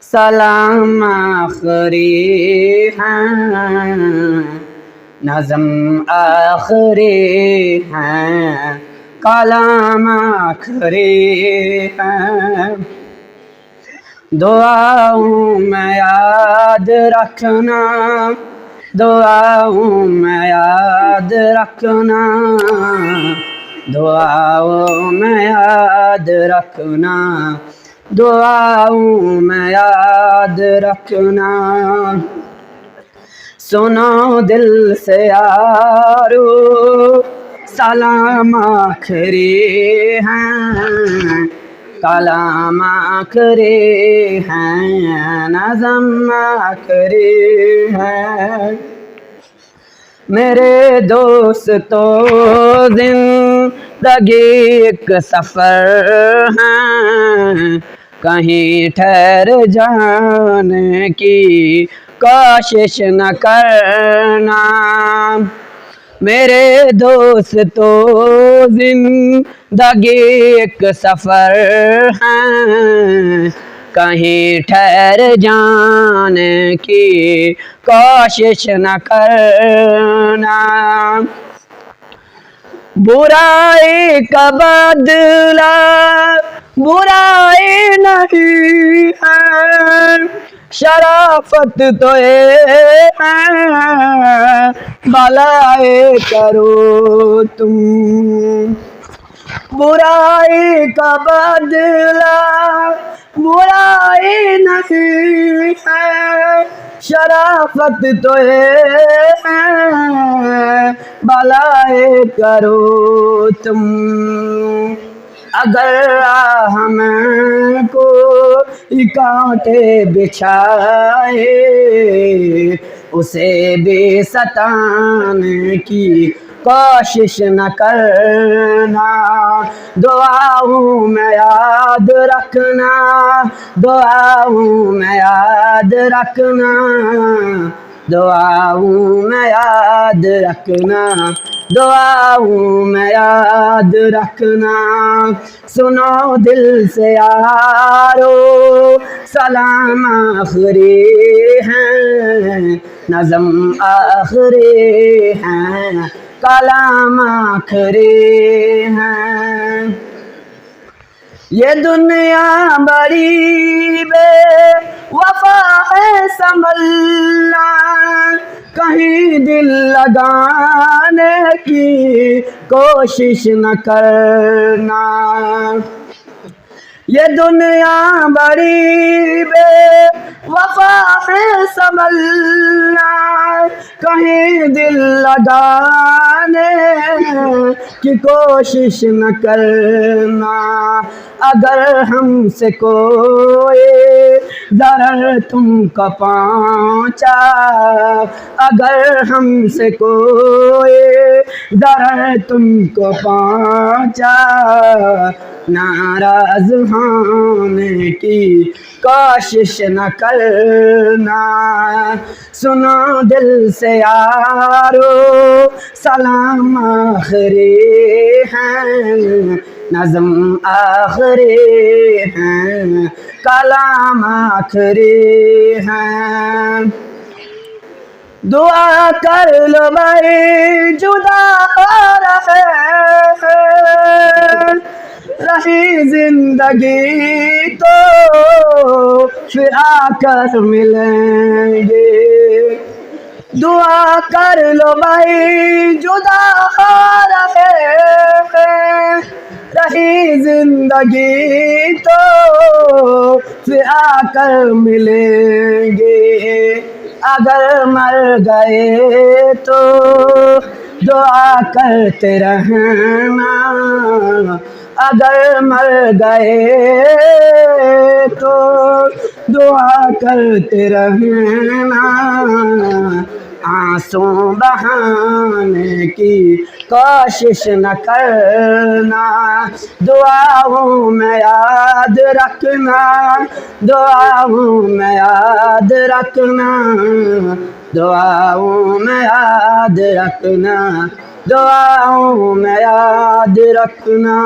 सलाम आखिरी हैं, नज़म आखिरी हैं, कलाम आखिरी हैं। दुआओं में याद रखना, दुआओं में याद रखना, दुआओं में याद रखना, दुआओं में याद रखना। सुनो दिल से यारो, सलाम आखिरी हैं, कलाम आखिरी हैं, नज़म आखिरी हैं। मेरे दोस्तों ज़िंदगी एक सफ़र है, कहीं ठहर जाने की कोशिश न करना। मेरे दोस्तों ज़िंदगी एक सफ़र है, कहीं ठहर जाने की कोशिश न करना। बुराई का बदला बुराई नहीं है, शराफत तो ये है, भलाई करो तुम। बुराई का बदला बुराई नहीं है, शराफत तो ये है, भलाई करो तुम। अगर हमें को कांटे बिछाए, उसे भी सताने की कोशिश न करना। दुआओं में याद रखना, दुआओं में याद रखना, दुआओं में याद रखना, दुआओं में याद रखना। सुनो दिल से यारो, सलाम आखिरी हैं, नज़म आखिरी हैं, कलाम आखिरी हैं। ये दुनिया बड़ी बेवफा है, संभलना, कहीं दिल लगाने की कोशिश न करना। ये दुनिया बड़ी बेवफा है, संभलना, कहीं दिल लगाने की कोशिश न करना। अगर हमसे कोई दर्द तुमको पहुंचा, अगर हमसे कोई दर्द तुमको पहुंचा, नाराज होने की कोशिश न करना। सुनो दिल से यारो, सलाम आखिरी हैं, नज़म आखिरी हैं, कलाम आखिरी हैं। दुआ कर लो भाई जुदा रही जिंदगी तो फिर आकर मिलेंगे। दुआ कर लो भाई जुदा रही जिंदगी तो फिर आकर मिलेंगे। अगर मर गए तो दुआ करते रहना, अगर मर गए तो दुआ करते रहना। आंसू बहाने की कोशिश न करना। दुआओं में याद रखना, दुआओं में याद रखना, दुआओं में याद रखना, दुआओं में याद रखना।